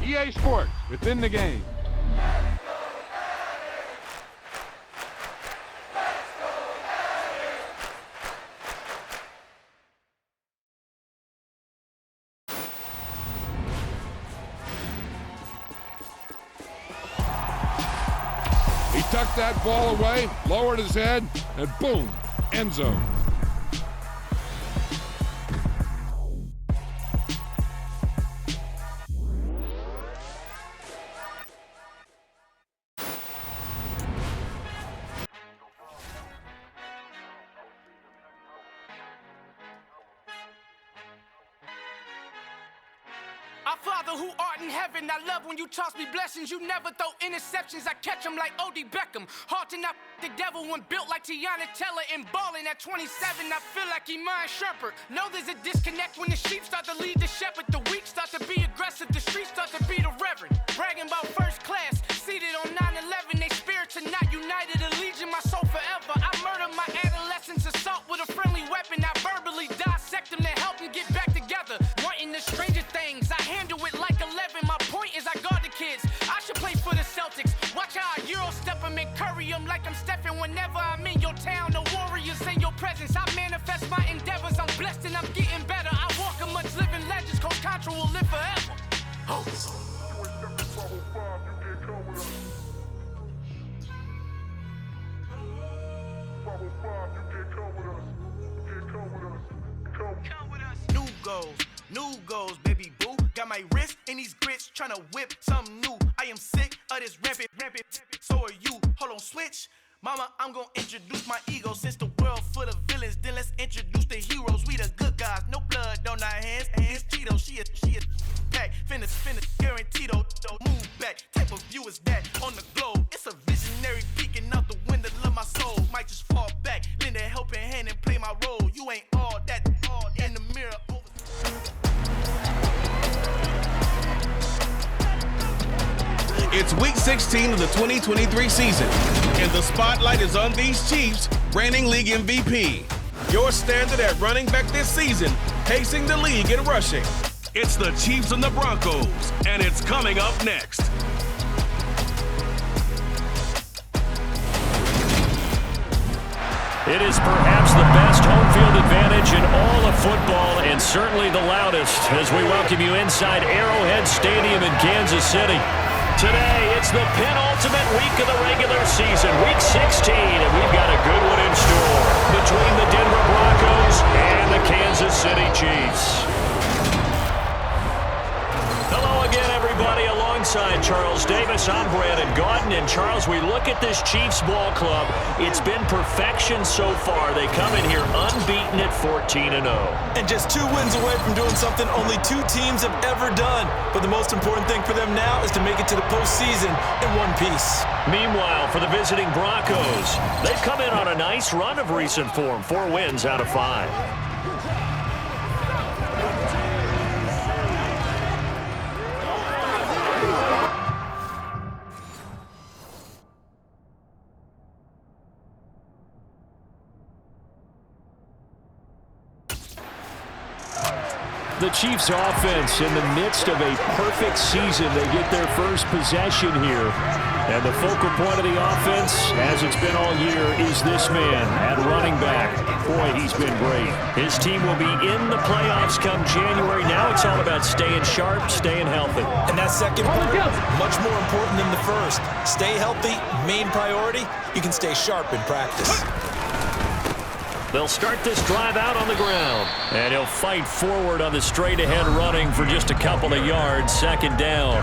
EA Sports, within the game. He tucked that ball away, lowered his head, and boom, end zone. Our Father who art in heaven, I love when you toss me blessings. You never throw interceptions, I catch them like O.D. Beckham. Hard to not the devil when built like Tiana Teller and balling at 27. I feel like Iman Shumpert. Know there's a disconnect when the sheep start to lead the shepherd. The weak start to be aggressive, the streets start to be the reverend. Bragging about first class, seated on 9/11. They spirits are not united, a legion, my soul forever. I murder my adolescence, assault with a friendly weapon. I verbally dissect them to help them get back together. Wanting the stranger things, I handle it like 11. My point is I guard the kids. I should play for the Celtics. Watch how I Euro step them and curry them like I'm Stephen. Whenever I'm in your town, the Warriors in your presence. I manifest my endeavors. I'm blessed and I'm getting better. I walk amongst living legends. Coach Contra will live forever. Oh. New goals, baby boo. Got my wrist in these grits, tryna whip something new. I am sick of this rampant. So are you. Hold on, switch. Mama, I'm gonna introduce my ego. Since the world full of villains, then let's introduce the heroes. We the good guys, no blood on our hands. Hands Tito, she a pack. Finna, guaranteed. Move back. Type of view is that on the globe? It's a visionary peeking out the window of my soul. Might just fall back, lend a helping hand and play my role. You ain't all that in the mirror. It's week 16 of the 2023 season, and the spotlight is on these Chiefs, reigning league MVP. Your standard at running back this season, pacing the league in rushing. It's the Chiefs and the Broncos, and it's coming up next. It is perhaps the best home field advantage in all of football, and certainly the loudest as we welcome you inside Arrowhead Stadium in Kansas City. Today, it's the penultimate week of the regular season, week 16, and we've got a good one in store between the Denver Broncos and the Kansas City Chiefs. Hello again, everybody. Alongside Charles Davis, I'm Brandon Gaudin. And Charles, we look at this Chiefs ball club. It's been perfection so far. They come in here unbeaten at 14-0. And just 2 wins away from doing something only 2 teams have ever done. But the most important thing for them now is to make it to the postseason in one piece. Meanwhile, for the visiting Broncos, they've come in on a nice run of recent form. 4 wins out of 5. The Chiefs offense in the midst of a perfect season. They get their first possession here. And the focal point of the offense, as it's been all year, is this man at running back. Boy, he's been great. His team will be in the playoffs come January. Now it's all about staying sharp, staying healthy. And that second part, much more important than the first. Stay healthy, main priority. You can stay sharp in practice. They'll start this drive out on the ground. And he'll fight forward on the straight-ahead running for just a couple of yards. Second down.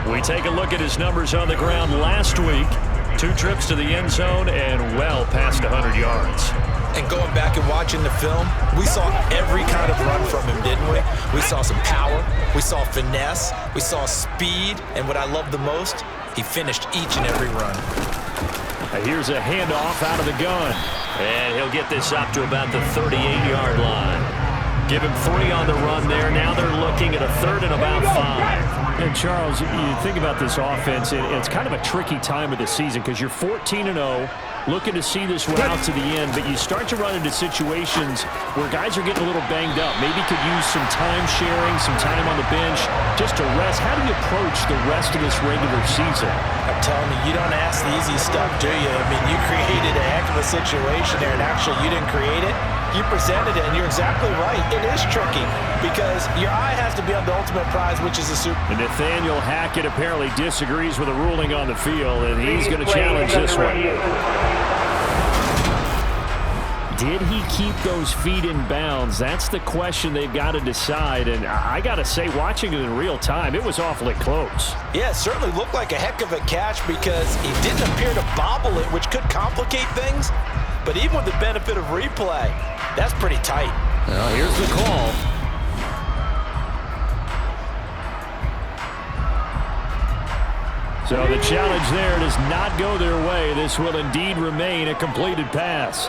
We take a look at his numbers on the ground last week. 2 trips to the end zone and well past 100 yards. And going back and watching the film, we saw every kind of run from him, didn't we? We saw some power. We saw finesse. We saw speed. And what I love the most, he finished each and every run. Here's a handoff out of the gun. And he'll get this up to about the 38-yard line. Give him 3 on the run there. Now they're looking at a 3rd and about 5. And Charles, you think about this offense, it's kind of a tricky time of the season because you're 14-0, looking to see this one out to the end, but you start to run into situations where guys are getting a little banged up. Maybe could use some time sharing, some time on the bench, just to rest. How do you approach the rest of this regular season? I'm telling you, you don't ask the easy stuff, do you? I mean, you created a heck of a situation there, and actually you didn't create it. You presented it, and you're exactly right. It is tricky because your eye has to be on the ultimate prize, which is a Super Bowl. And Nathaniel Hackett apparently disagrees with the ruling on the field, and he's going to challenge this one. Did he keep those feet in bounds? That's the question they've got to decide. And I got to say, watching it in real time, it was awfully close. Yeah, it certainly looked like a heck of a catch because he didn't appear to bobble it, which could complicate things. But even with the benefit of replay, that's pretty tight. Well, here's the call. So the challenge there does not go their way. This will indeed remain a completed pass.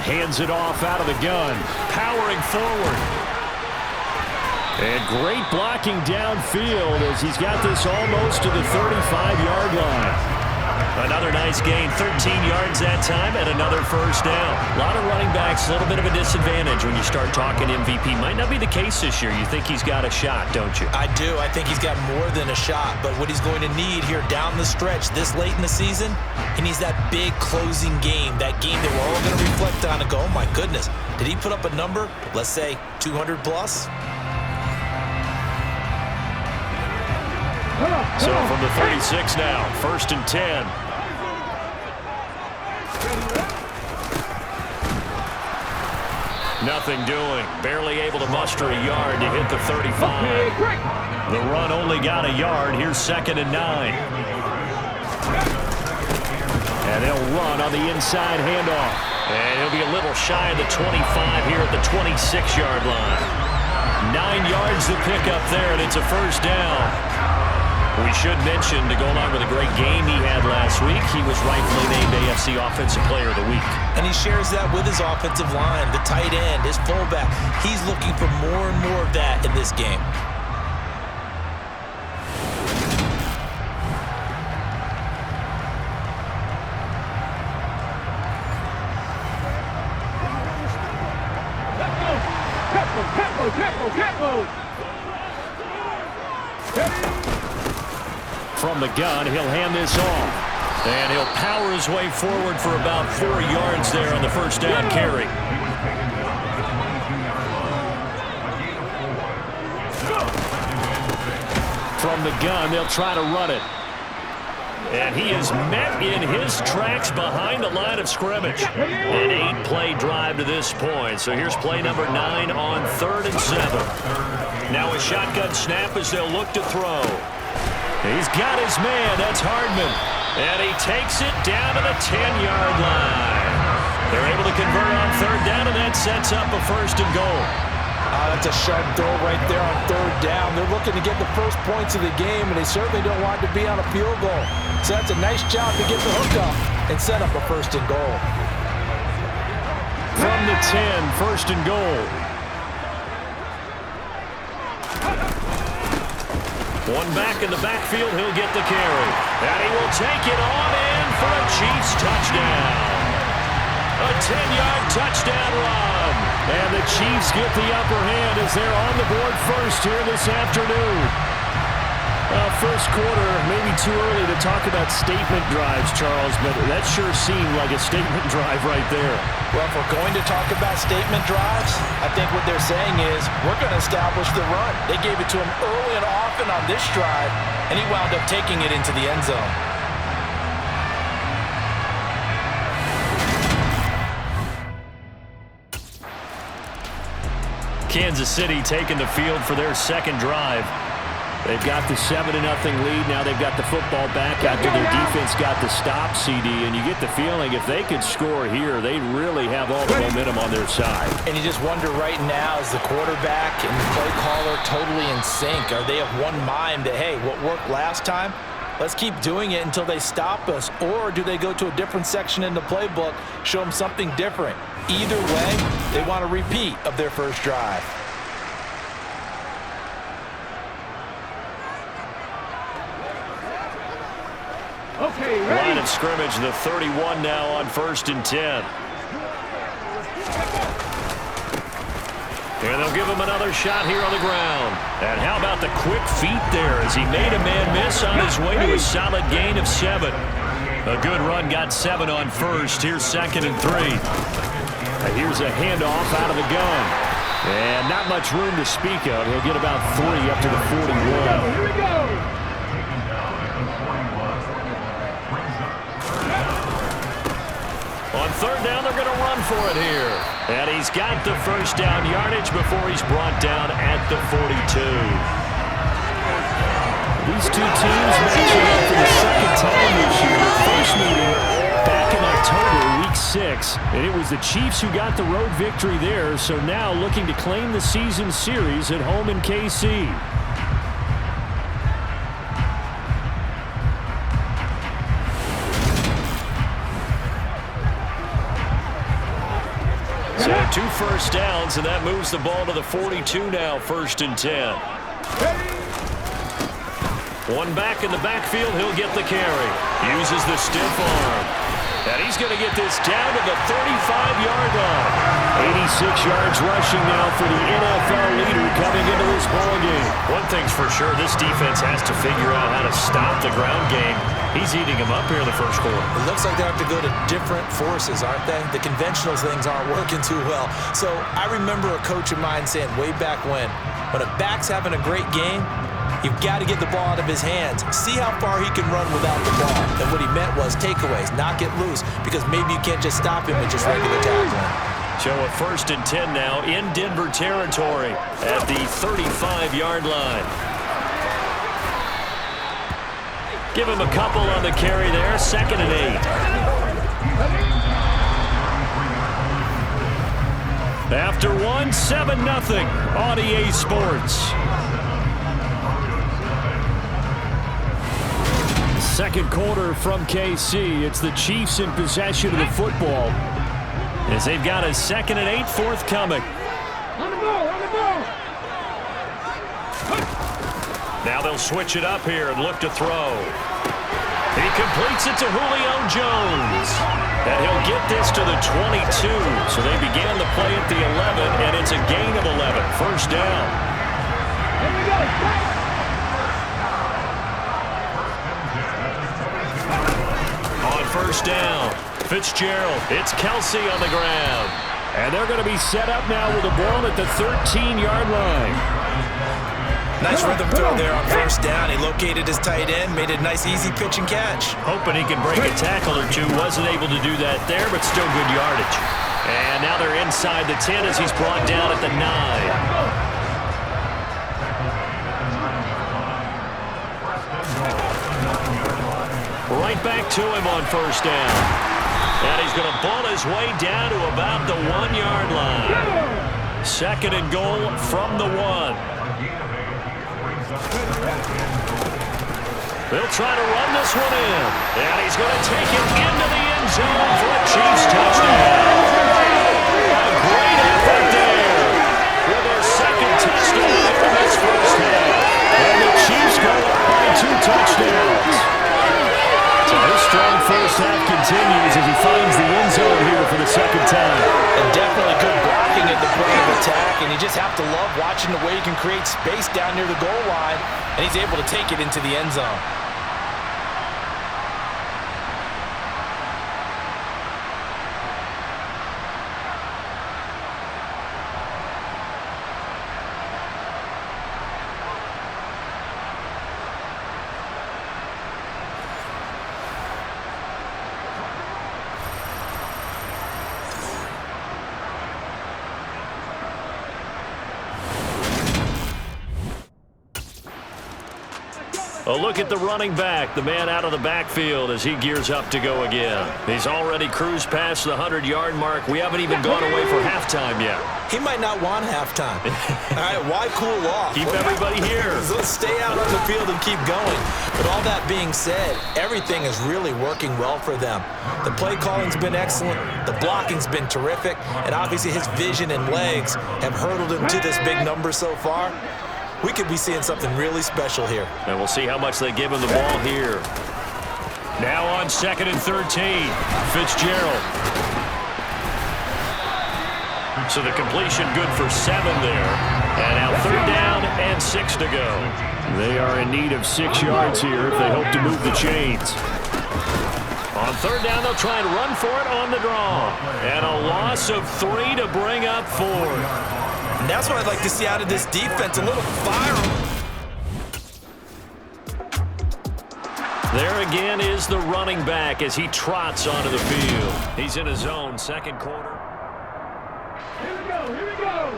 Hands it off out of the gun. Powering forward. And great blocking downfield as he's got this almost to the 35-yard line. Another nice gain, 13 yards that time, and another first down. A lot of running backs, a little bit of a disadvantage when you start talking MVP. Might not be the case this year. You think he's got a shot, don't you? I do. I think he's got more than a shot. But what he's going to need here down the stretch this late in the season, he needs that big closing game, that game that we're all going to reflect on and go, oh, my goodness, did he put up a number, let's say 200 plus? So from the 36 now, 1st and 10. Nothing doing. Barely able to muster a yard to hit the 35. The run only got a yard. Here's 2nd and 9. And they'll run on the inside handoff. And he'll be a little shy of the 25 here at the 26-yard line. 9 yards to pick up there, and it's a first down. We should mention, to go along with a great game he had last week, he was rightfully named AFC Offensive Player of the Week. And he shares that with his offensive line, the tight end, his fullback. He's looking for more and more of that in this game. From the gun, he'll hand this off. And he'll power his way forward for about 4 yards there on the first down carry. From the gun, they'll try to run it. And he is met in his tracks behind the line of scrimmage. An 8-play drive to this point. So here's play number 9 on 3rd and 7. Now a shotgun snap as they'll look to throw. He's got his man. That's Hardman. And he takes it down to the 10-yard line. They're able to convert on 3rd down, and that sets up a 1st and goal. That's a sharp throw right there on 3rd down. They're looking to get the first points of the game, and they certainly don't want to be on a field goal. So that's a nice job to get the hook up and set up a 1st and goal. From the 10, 1st and goal. One back in the backfield, he'll get the carry. And he will take it on in for a Chiefs touchdown. A 10-yard touchdown run. And the Chiefs get the upper hand as they're on the board first here this afternoon. First quarter, maybe too early to talk about statement drives, Charles, but that sure seemed like a statement drive right there. Well, if we're going to talk about statement drives, I think what they're saying is we're going to establish the run. They gave it to him early and often on this drive, and he wound up taking it into the end zone. Kansas City taking the field for their second drive. They've got the 7-0 lead. Now they've got the football back after their defense got the stop, CD. And you get the feeling if they could score here, they really have all the momentum on their side. And you just wonder right now, is the quarterback and the play caller totally in sync? Are they of one mind that, hey, what worked last time, let's keep doing it until they stop us? Or do they go to a different section in the playbook, show them something different? Either way, they want a repeat of their first drive. Line of scrimmage, the 31 now on 1st and 10. And they'll give him another shot here on the ground. And how about the quick feet there as he made a man miss on his way to a solid gain of 7. A good run, got 7 on 1st. Here's 2nd and 3. And here's a handoff out of the gun. And not much room to speak of. He'll get about 3 up to the 41. Here we go. On 3rd down, they're going to run for it here. And he's got the 1st down yardage before he's brought down at the 42. These two teams matching up for the 2nd time this year. First meeting back in October, Week 6. And it was the Chiefs who got the road victory there, so now looking to claim the season series at home in KC. So 2 first downs, and that moves the ball to the 42 now, 1st and 10. One back in the backfield, he'll get the carry. Uses the stiff arm. And he's going to get this down to the 35-yard line. 86 yards rushing now for the NFL leader coming into this ballgame. One thing's for sure, this defense has to figure out how to stop the ground game. He's eating them up here in the 1st quarter. It looks like they have to go to different forces, aren't they? The conventional things aren't working too well. So I remember a coach of mine saying way back when a back's having a great game, you've got to get the ball out of his hands. See how far he can run without the ball. And what he meant was takeaways, not get loose, because maybe you can't just stop him with just regular tackling. So a 1st and 10 now in Denver territory at the 35-yard line. Give him a couple on the carry there. 2nd and 8. After 1, 7-0 on EA Sports. 2nd quarter from KC. It's the Chiefs in possession of the football as they've got a 2nd and 8 forthcoming. On the ball, on the ball. Now they'll switch it up here and look to throw. He completes it to Julio Jones. And he'll get this to the 22. So they began the play at the 11, and it's a gain of 11. 1st down. Here we go. On 1st down, Fitzgerald. It's Kelsey on the ground. And they're going to be set up now with the ball at the 13-yard line. Nice rhythm throw there on 1st down. He located his tight end, made a nice easy pitch and catch. Hoping he can break a tackle or two. Wasn't able to do that there, but still good yardage. And now they're inside the 10 as he's brought down at the 9. Right back to him on 1st down. And he's going to ball his way down to about the 1-yard line. 2nd and goal from the 1. They'll try to run this one in. And he's going to take it into the end zone for a Chiefs touchdown. A great effort there with their 2nd touchdown in this 1st half. And the Chiefs go up by 2 touchdowns. So this strong 1st half continues as he finds the end zone here for the 2nd time. And definitely good blocking at the point of attack, and you just have to love watching the way he can create space down near the goal line, and he's able to take it into the end zone. A look at the running back, the man out of the backfield as he gears up to go again. He's already cruised past the 100-yard mark. We haven't even gone away for halftime yet. He might not want halftime. All right, why cool off? Keep everybody here. Let's stay out on the field and keep going. But all that being said, everything is really working well for them. The play calling's been excellent. The blocking's been terrific. And obviously his vision and legs have hurdled him to this big number so far. We could be seeing something really special here. And we'll see how much they give him the ball here. Now on 2nd and 13, Fitzgerald. So the completion good for 7 there. And now 3rd down and 6 to go. They are in need of 6 yards here if they hope to move the chains. On 3rd down, they'll try and run for it on the draw. And a loss of 3 to bring up 4. And that's what I'd like to see out of this defense, a little fire. There again is the running back as he trots onto the field. He's in his own 2nd quarter. Here we go, here we go.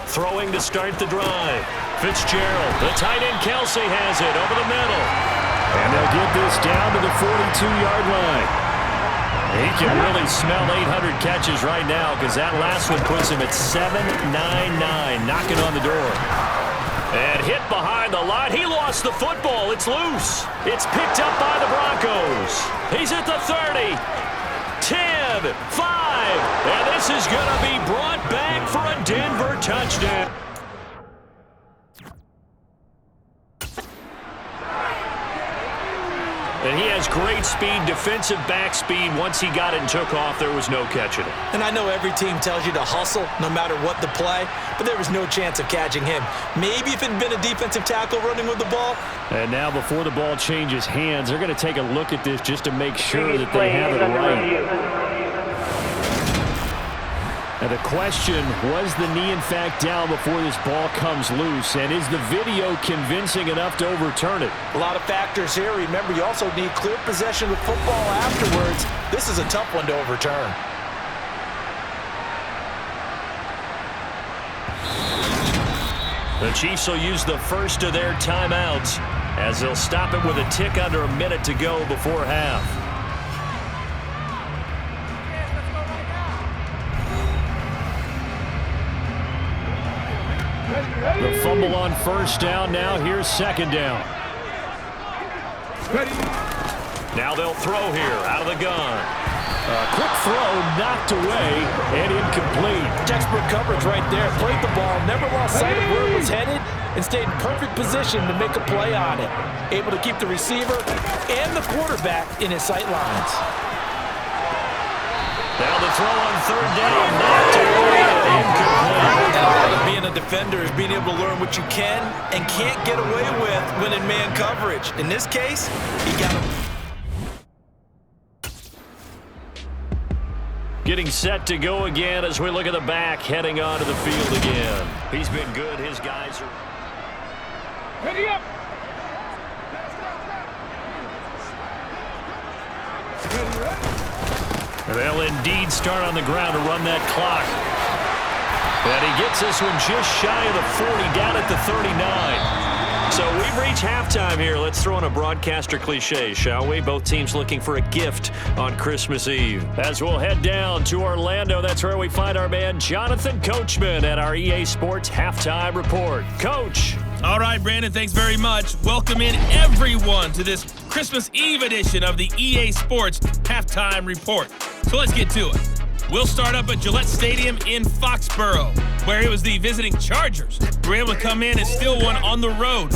Throwing to start the drive. Fitzgerald, the tight end Kelsey has it over the middle. And they'll get this down to the 42-yard line. He can really smell 800 catches right now because that last one puts him at 799, knocking on the door. And hit behind the line. He lost the football. It's loose. It's picked up by the Broncos. He's at the 30. 10, 5. And this is going to be brought back for a Denver touchdown. And he has great speed, defensive back speed. Once he got it and took off, there was no catching it. And I know every team tells you to hustle no matter what the play, but there was no chance of catching him. Maybe if it had been a defensive tackle running with the ball. And now before the ball changes hands, they're going to take a look at this just to make sure that they have it right. And the question, was the knee in fact down before this ball comes loose? And is the video convincing enough to overturn it? A lot of factors here. Remember, you also need clear possession of football afterwards. This is a tough one to overturn. The Chiefs will use the first of their timeouts as they'll stop it with a tick under a minute to go before half. The fumble on 1st down. Now here's 2nd down. Now they'll throw here out of the gun. Quick throw knocked away and incomplete. Textbook coverage right there. Played the ball, never lost sight of where it was headed, and stayed in perfect position to make a play on it. Able to keep the receiver and the quarterback in his sight lines. Now the throw on 3rd down, knocked away and incomplete. And a part of being a defender is being able to learn what you can and can't get away with when in man coverage. In this case, he got him. Getting set to go again as we look at the back heading onto the field again. He's been good. His guys are... Ready up. They'll indeed start on the ground to run that clock. And he gets this one just shy of the 40, down at the 39. So we've reached halftime here. Let's throw in a broadcaster cliche, shall we? Both teams looking for a gift on Christmas Eve. As we'll head down to Orlando, that's where we find our man Jonathan Coachman at our EA Sports Halftime Report. Coach. All right, Brandon, thanks very much. Welcome in everyone to this Christmas Eve edition of the EA Sports Halftime Report. So let's get to it. We'll start up at Gillette Stadium in Foxborough, where it was the visiting Chargers who were able to come in and steal one on the road.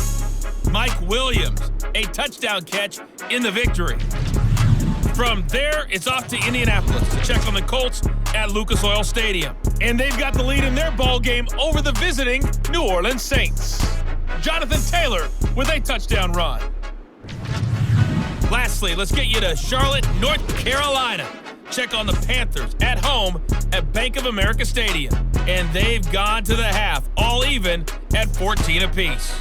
Mike Williams, a touchdown catch in the victory. From there, it's off to Indianapolis to check on the Colts at Lucas Oil Stadium. And they've got the lead in their ball game over the visiting New Orleans Saints. Jonathan Taylor with a touchdown run. Lastly, let's get you to Charlotte, North Carolina. Check on the Panthers at home at Bank of America Stadium. And they've gone to the half, all even at 14 apiece.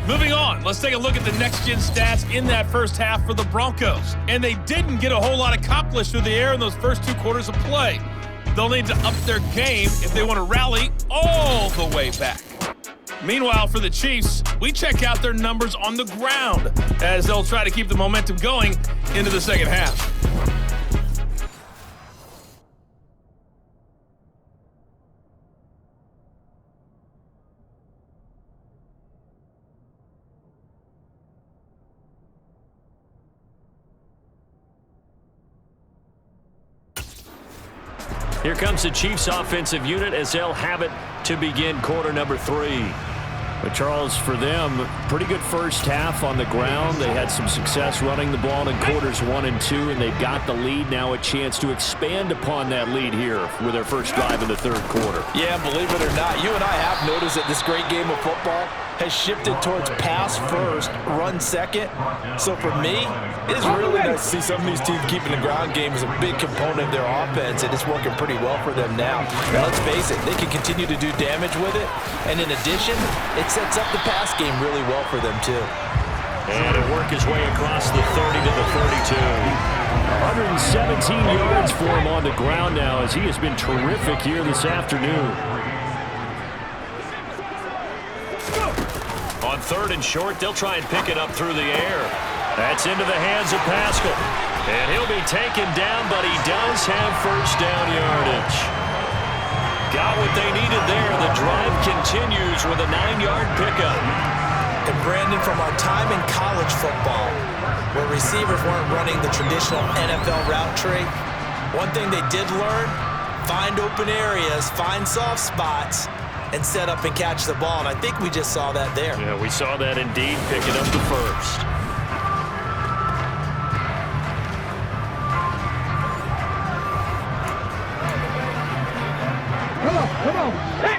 Moving on, let's take a look at the next-gen stats in that first half for the Broncos. And they didn't get a whole lot accomplished through the air in those first 2 quarters of play. They'll need to up their game if they want to rally all the way back. Meanwhile, for the Chiefs, we check out their numbers on the ground as they'll try to keep the momentum going into the second half. Here comes the Chiefs offensive unit as they'll have it to begin quarter number 3. But Charles, for them, pretty good first half on the ground. They had some success running the ball in quarters 1 and 2, and they've got the lead. Now a chance to expand upon that lead here with their first drive in the third quarter. Yeah, believe it or not, you and I have noticed that this great game of football has shifted towards pass first, run second. So for me, it is really nice to see some of these teams keeping the ground game as a big component of their offense, and it's working pretty well for them now. And let's face it, they can continue to do damage with it, and in addition, it sets up the pass game really well for them too. And it worked his way across the 30 to the 32. 117 yards for him on the ground now as he has been terrific here this afternoon. On third and short, they'll try and pick it up through the air. That's into the hands of Pascal. And he'll be taken down, but he does have first down yardage. Got what they needed there. The drive continues with a 9-yard pickup. And Brandon, from our time in college football, where receivers weren't running the traditional NFL route tree, one thing they did learn, find open areas, find soft spots, and set up and catch the ball. And I think we just saw that there. Yeah, we saw that indeed, picking up the first. Come on. Hey.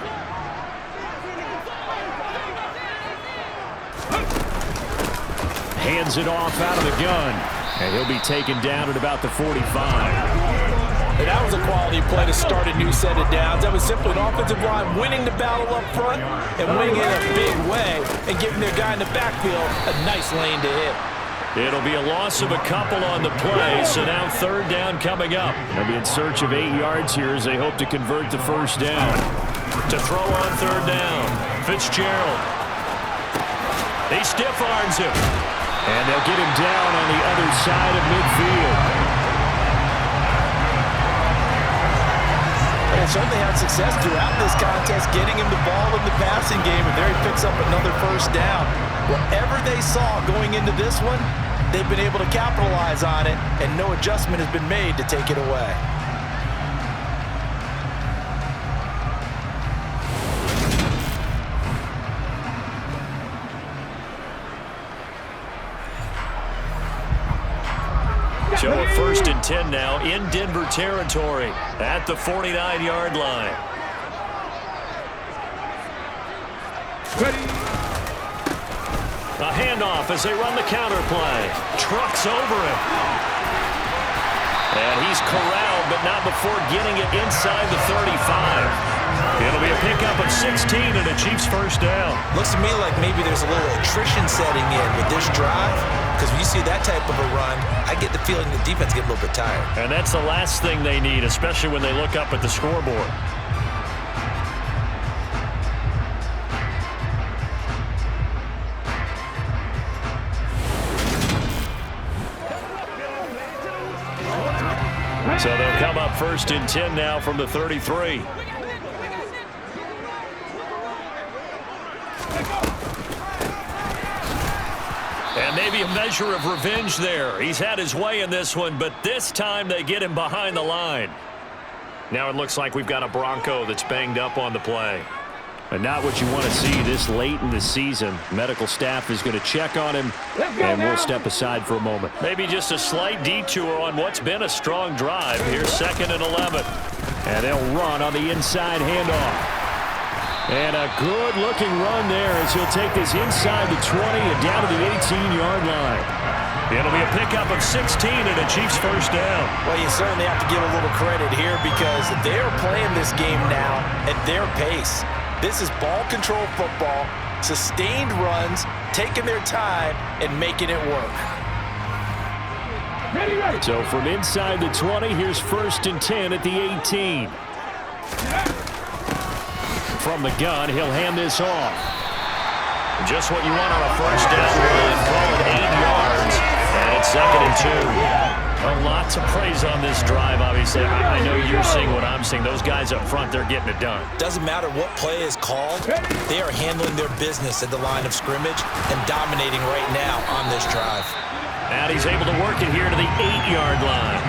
Hands it off out of the gun. And he'll be taken down at about the 45. And that was a quality play to start a new set of downs. That was simply an offensive line winning the battle up front and winning it in a big way and giving their guy in the backfield a nice lane to hit. It'll be a loss of a couple on the play, so now third down coming up. They'll be in search of 8 yards here as they hope to convert the first down. To throw on third down, Fitzgerald. He stiff arms him. And they'll get him down on the other side of midfield. They certainly had success throughout this contest getting him the ball in the passing game, and there he picks up another first down. Whatever they saw going into this one, they've been able to capitalize on it, and no adjustment has been made to take it away. So a first and 10 now in Denver territory at the 49-yard line. Ready. A handoff as they run the counter play. Trucks over him. And he's corralled, but not before getting it inside the 35. It'll be a pickup of 16 and a Chiefs first down. Looks to me like maybe there's a little attrition setting in with this drive, because when you see that type of a run, I get the feeling the defense gets a little bit tired. And that's the last thing they need, especially when they look up at the scoreboard. So they'll come up first and 10 now from the 33. And maybe a measure of revenge there. He's had his way in this one, but this time they get him behind the line. Now it looks like we've got a Bronco that's banged up on the play. And not what you want to see this late in the season. Medical staff is going to check on him, and we'll step aside for a moment. Maybe just a slight detour on what's been a strong drive. Here's 2nd and 11. And they'll run on the inside handoff. And a good-looking run there as he'll take this inside the 20 and down to the 18-yard line. It'll be a pickup of 16 and a Chiefs first down. Well, you certainly have to give a little credit here because they're playing this game now at their pace. This is ball control football, sustained runs, taking their time, and making it work. Ready. So from inside the 20, here's 1st and 10 at the 18. From the gun, he'll hand this off. Just what you want on a first down run. Call it 8 yards, and it's 2nd and 2. Lots of praise on this drive, obviously. I know you're seeing what I'm seeing. Those guys up front, they're getting it done. Doesn't matter what play is called. They are handling their business at the line of scrimmage and dominating right now on this drive. And he's able to work it here to the 8-yard line.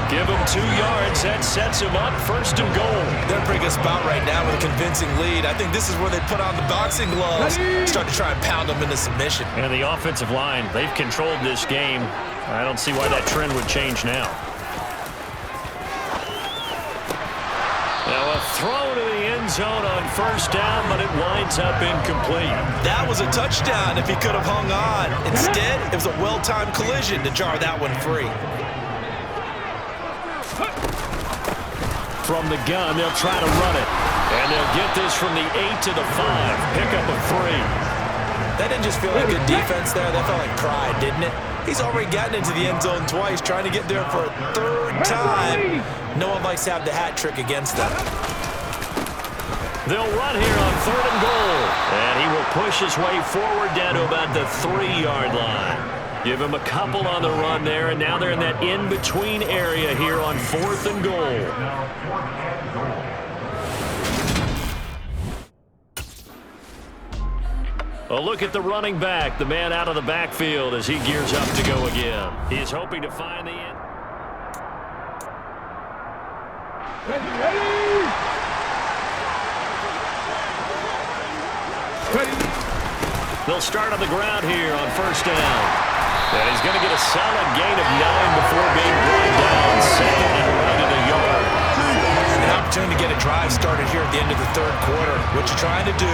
Give him 2 yards. That sets him up 1st and goal. They're bringing us about right now with a convincing lead. I think this is where they put on the boxing gloves, start to try and pound them into submission. And the offensive line, they've controlled this game. I don't see why that trend would change now. Now a throw to the end zone on 1st down, but it winds up incomplete. That was a touchdown if he could have hung on. Instead, it was a well-timed collision to jar that one free. From the gun, they'll try to run it. And they'll get this from the 8 to the 5. Pick up a 3. That didn't just feel like good defense there. That felt like pride, didn't it? He's already gotten into the end zone twice, trying to get there for a 3rd time. No one likes to have the hat trick against them. They'll run here on 3rd and goal. And he will push his way forward down to about the 3-yard line. Give him a couple on the run there, and now they're in that in-between area here on 4th and goal. A look at the running back, the man out of the backfield as he gears up to go again. He's hoping to find the end. Ready. They'll start on the ground here on 1st down. And he's going to get a solid gain of 9 before being brought down. 2nd and right at a yard. An opportunity to get a drive started here at the end of the 3rd quarter. What you're trying to do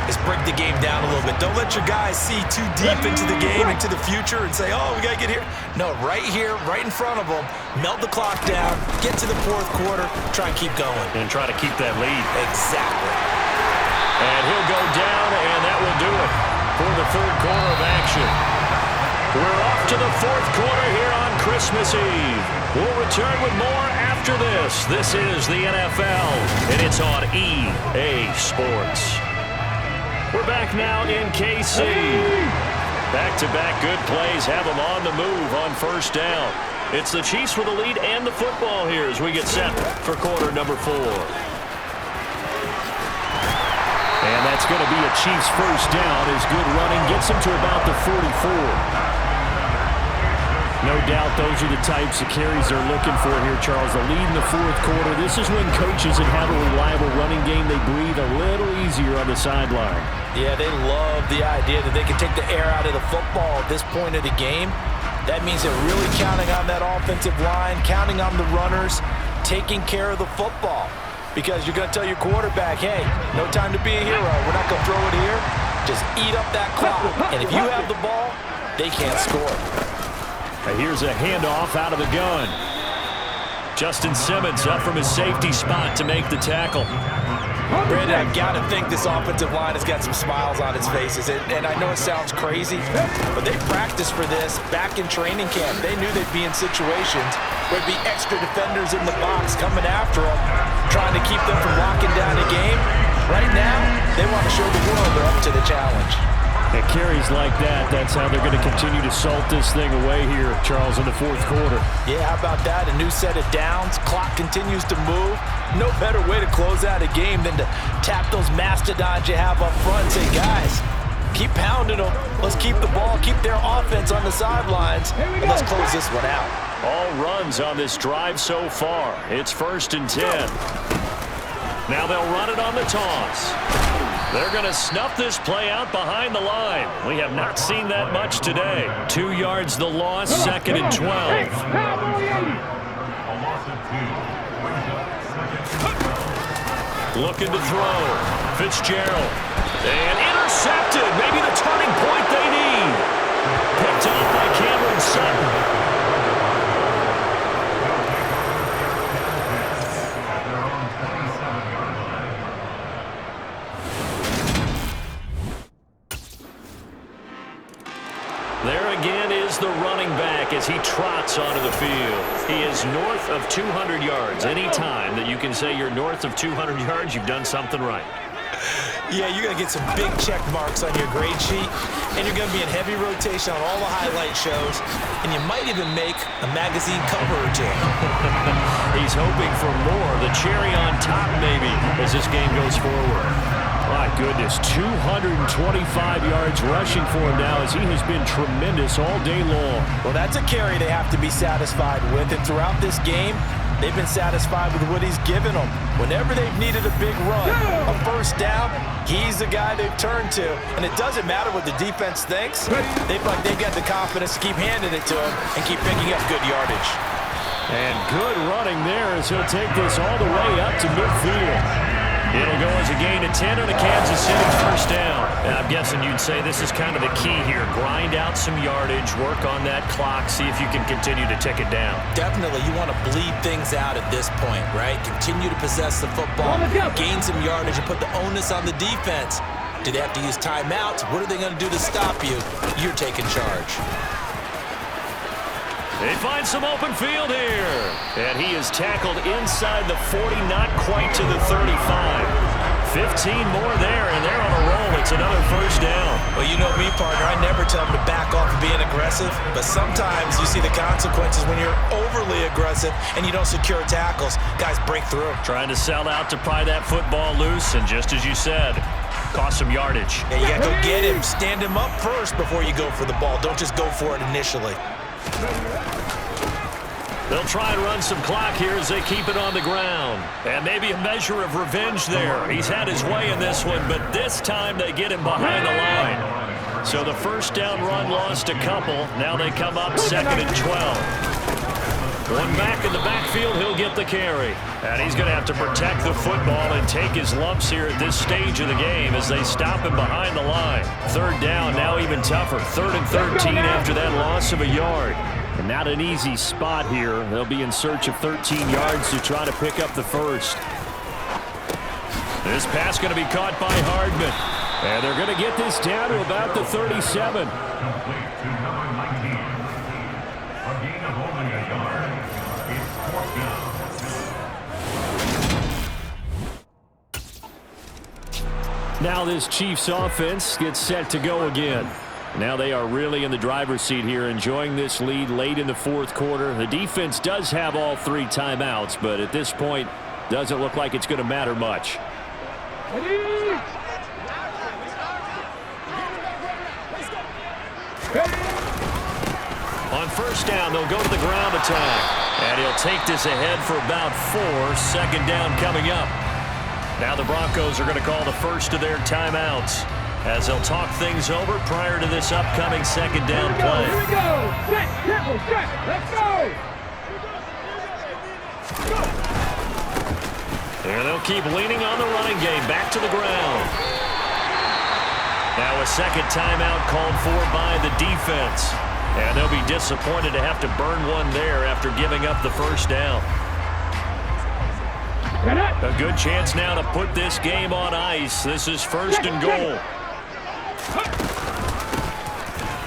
is break the game down a little bit. Don't let your guys see too deep into the game, into the future, and say, oh, we got to get here. No, right here, right in front of them, melt the clock down, get to the 4th quarter, try and keep going. And try to keep that lead. Exactly. And he'll go down, and that will do it for the 3rd quarter of action. We're off to the 4th quarter here on Christmas Eve. We'll return with more after this. This is the NFL, and it's on EA Sports. We're back now in KC. Back-to-back good plays have them on the move on 1st down. It's the Chiefs with the lead and the football here as we get set for quarter number 4. And that's going to be a Chiefs 1st down as good running gets them to about the 44. No doubt those are the types of carries they're looking for here, Charles. The lead in the 4th quarter. This is when coaches that have a reliable running game, they breathe a little easier on the sideline. Yeah, they love the idea that they can take the air out of the football at this point of the game. That means they're really counting on that offensive line, counting on the runners, taking care of the football. Because you're going to tell your quarterback, hey, no time to be a hero. We're not going to throw it here. Just eat up that clock. And if you have the ball, they can't score. Here's a handoff out of the gun. Justin Simmons up from his safety spot to make the tackle. Brandon, I've got to think this offensive line has got some smiles on its faces. And I know it sounds crazy, but they practiced for this back in training camp. They knew they'd be in situations where there'd be extra defenders in the box coming after them, trying to keep them from locking down the game. Right now, they want to show the world they're up to the challenge. At carries like that, that's how they're going to continue to salt this thing away here, Charles, in the 4th quarter. Yeah, how about that? A new set of downs. Clock continues to move. No better way to close out a game than to tap those mastodons you have up front and say, guys, keep pounding them. Let's keep the ball, keep their offense on the sidelines, and let's close this one out. All runs on this drive so far. It's 1st and 10. Now they'll run it on the toss. They're going to snuff this play out behind the line. We have not seen that much today. 2 yards the loss, 2nd and 12. Looking to throw. Fitzgerald. And intercepted. Maybe the turning point they need. Picked off by Cameron Sutton. There again is the running back as he trots onto the field. He is north of 200 yards. Any time that you can say you're north of 200 yards, you've done something right. Yeah, you're going to get some big check marks on your grade sheet, and you're going to be in heavy rotation on all the highlight shows, and you might even make a magazine cover or two. He's hoping for more, the cherry on top maybe, as this game goes forward. My goodness, 225 yards rushing for him now as he has been tremendous all day long. Well, that's a carry they have to be satisfied with, and throughout this game, they've been satisfied with what he's given them. Whenever they've needed a big run, a first down, he's the guy they've turned to. And it doesn't matter what the defense thinks. They've got the confidence to keep handing it to him and keep picking up good yardage. And good running there as he'll take this all the way up to midfield. It'll go as a gain of 10 on a Kansas City first down. And I'm guessing you'd say this is kind of the key here. Grind out some yardage, work on that clock, see if you can continue to tick it down. Definitely, you want to bleed things out at this point, right? Continue to possess the football, gain some yardage, and put the onus on the defense. Do they have to use timeouts? What are they going to do to stop you? You're taking charge. They find some open field here. And he is tackled inside the 40, not quite to the 35. 15 more there, and they're on a roll. It's another first down. Well, you know me, partner. I never tell them to back off of being aggressive. But sometimes you see the consequences when you're overly aggressive and you don't secure tackles. Guys break through. Trying to sell out to pry that football loose, and just as you said, cost some yardage. Yeah, you got to go get him. Stand him up first before you go for the ball. Don't just go for it initially. They'll try and run some clock here as they keep it on the ground. And maybe a measure of revenge there. He's had his way in this one, but this time they get him behind the line. So the first down run lost a couple. Now they come up 2nd and 12. One back in the backfield, he'll get the carry. And he's going to have to protect the football and take his lumps here at this stage of the game as they stop him behind the line. Third down, now even tougher. 3rd and 13 after that loss of a yard. And not an easy spot here. They'll be in search of 13 yards to try to pick up the first. This pass going to be caught by Hardman. And they're going to get this down to about the 37. Now this Chiefs offense gets set to go again. Now they are really in the driver's seat here, enjoying this lead late in the 4th quarter. The defense does have all 3 timeouts, but at this point, doesn't look like it's going to matter much. On first down, they'll go to the ground attack. And he'll take this ahead for about 4. 2nd down coming up. Now the Broncos are going to call the first of their timeouts as they'll talk things over prior to this upcoming 2nd down play. Here we go! Set, triple, set, let's go! There they'll keep leaning on the running game, back to the ground. Now a 2nd timeout called for by the defense. And they'll be disappointed to have to burn one there after giving up the first down. A good chance now to put this game on ice. This is 1st and goal.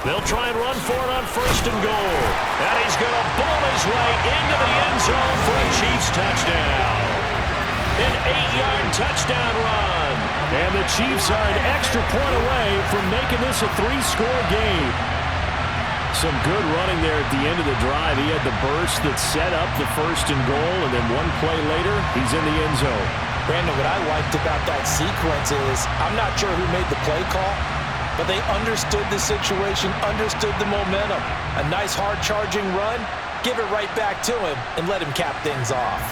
They'll try and run for it on 1st and goal. And he's going to ball his way into the end zone for a Chiefs touchdown. An 8-yard touchdown run. And the Chiefs are an extra point away from making this a 3-score game. Some good running there at the end of the drive. He had the burst that set up the 1st and goal, and then one play later, he's in the end zone. Brandon, what I liked about that sequence is I'm not sure who made the play call, but they understood the situation, understood the momentum. A nice hard-charging run, give it right back to him, and let him cap things off.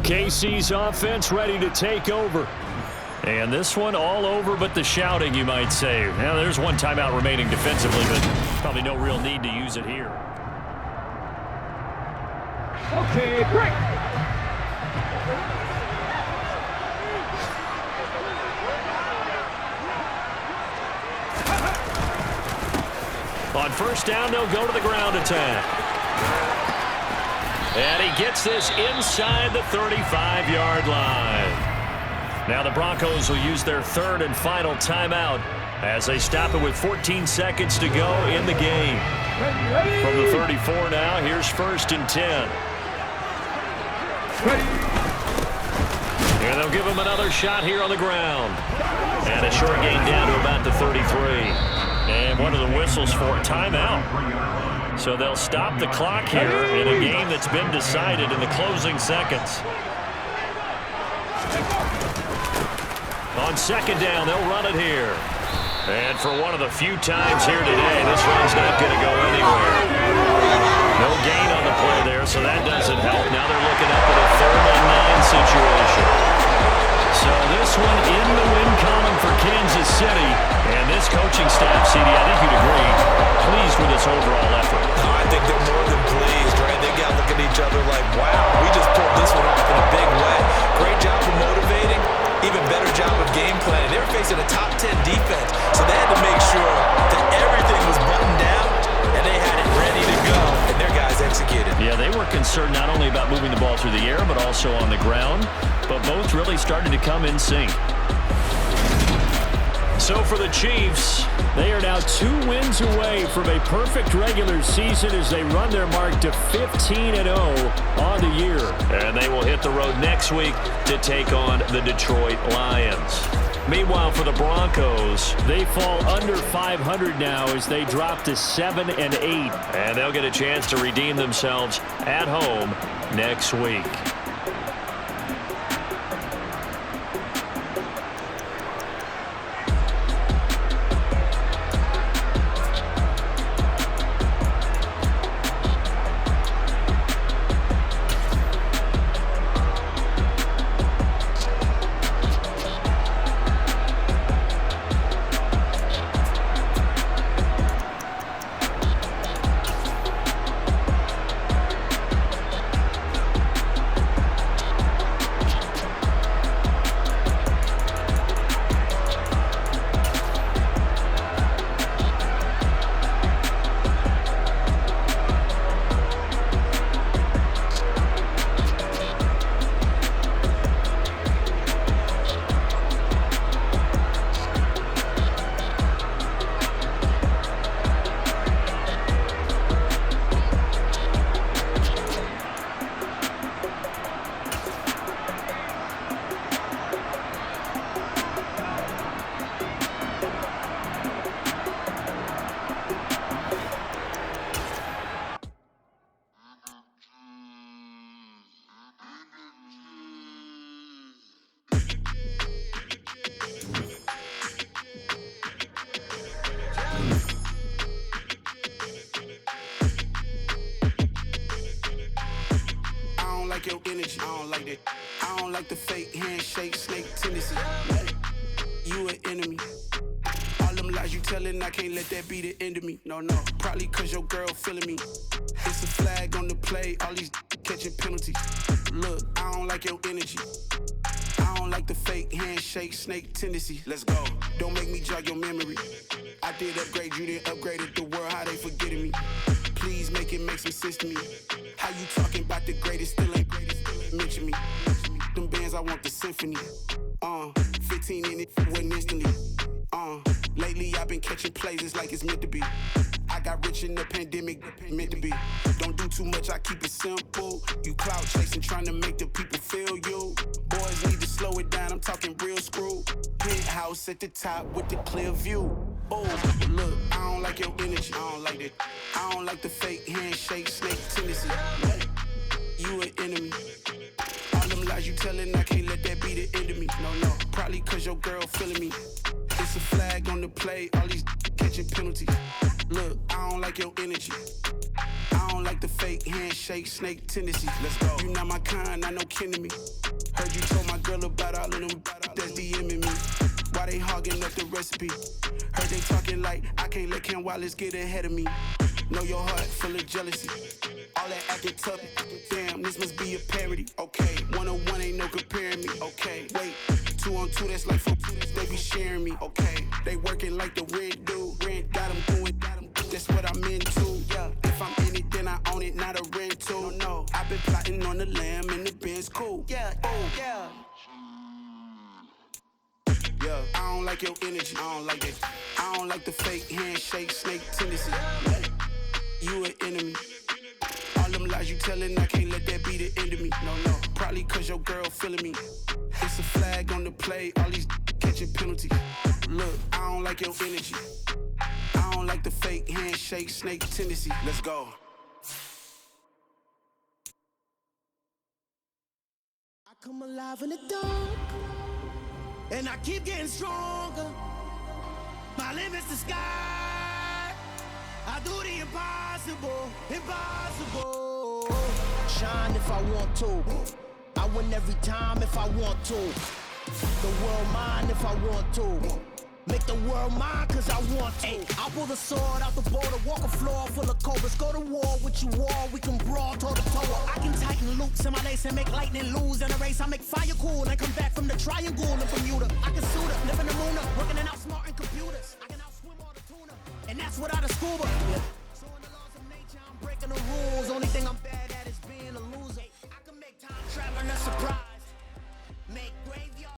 KC's offense ready to take over. And this one all over but the shouting, you might say. Now, there's one timeout remaining defensively, but probably no real need to use it here. Okay, break! On first down, they'll go to the ground attack. And he gets this inside the 35-yard line. Now the Broncos will use their 3rd and final timeout as they stop it with 14 seconds to go in the game. From the 34 now, here's 1st and 10. And they'll give him another shot here on the ground. And a short gain down to about the 33. And one of the whistles for a timeout. So they'll stop the clock here in a game that's been decided in the closing seconds. On 2nd down, they'll run it here. And for one of the few times here today, this run's not going to go anywhere. No gain on the play there, so that doesn't help. Now they're looking up at a 3rd and 9 situation. So this one in the win column for Kansas City. And this coaching staff, CD, I think you'd agree, pleased with this overall effort. No, I think they're more than pleased, right? They got to look at each other like, wow, we just pulled this one off in a big way. Great job of motivating. Even better job of game planning. They were facing a top 10 defense, so they had to make sure that everything was buttoned down and they had it ready to go, and their guys executed. Yeah, they were concerned not only about moving the ball through the air, but also on the ground, but both really started to come in sync. So for the Chiefs, they are now 2 wins away from a perfect regular season as they run their mark to 15-0 on the year. And they will hit the road next week to take on the Detroit Lions. Meanwhile, for the Broncos, they fall under 500 now as they drop to 7-8. And they'll get a chance to redeem themselves at home next week. Your energy, I don't like that. I don't like the fake handshake, snake tendency. You an enemy. All them lies you telling, I can't let that be the end of me. No, probably cause your girl feeling me. It's a flag on the play, all these catching penalties. Look, I don't like your energy. I don't like the fake handshake, snake tendency. Let's go. Don't make me jog your memory. I did upgrade, you didn't upgrade it. The world, how they forgetting me. Please make it make some sense to me. How you talking about the greatest, still ain't greatest, still ain't mention me. Them bands, I want the symphony. 15 in it, wasn't instantly. Lately I've been catching plays, it's like it's meant to be. I got rich in the pandemic, meant to be. Don't do too much, I keep it simple. You clout chasing, trying to make the people feel you. Boys need to slow it down, I'm talking real screw. Penthouse at the top with the clear view. Oh, look, I don't like your energy, I don't like that. I don't like the fake handshake, snake tendency. You an enemy. All them lies you telling, I can't let that be the end of me. No, probably cause your girl feeling me. It's a flag on the play, all these catching penalties. Look, I don't like your energy. I don't like the fake handshake, snake tendency. Let's go. You not my kind, I know kin to me. Heard you told my girl about all of them that's DMing me. Why they hogging up the recipe? Heard they talking like I can't let Ken Wallace get ahead of me. Know your heart full of jealousy. All that acting tough, damn, this must be a parody. Okay, 1-on-1 ain't no comparing me. Okay, wait, 2-on-2, that's like 4-2, they be sharing me. Okay, they working like the red dude. Red got them doing, that's what I'm into. Yeah, if I'm in it, then I own it, not a rental. No, I've been plotting on the lamb and the Benz cool. Yeah, oh, yeah. I don't like your energy. I don't like that. I don't like the fake handshake, snake tendency. You an enemy. All them lies you telling, I can't let that be the end of me. No. Probably cause your girl feeling me. It's a flag on the play, all these catching penalties. Look, I don't like your energy. I don't like the fake handshake, snake tendency. Let's go. I come alive in the dark, and I keep getting stronger. My limit's the sky. I do the impossible, impossible. Shine if I want to. I win every time if I want to. The world mine if I want to. Make the world mine cause I want to. Ay, I pull the sword out the border, walk a floor full of cobras. Go to war with you all, we can brawl toe to toe. I can tighten loops in my lace and make lightning lose in a race. I make fire cool and come back from the triangle in Bermuda. I can suit up, live in the moon up.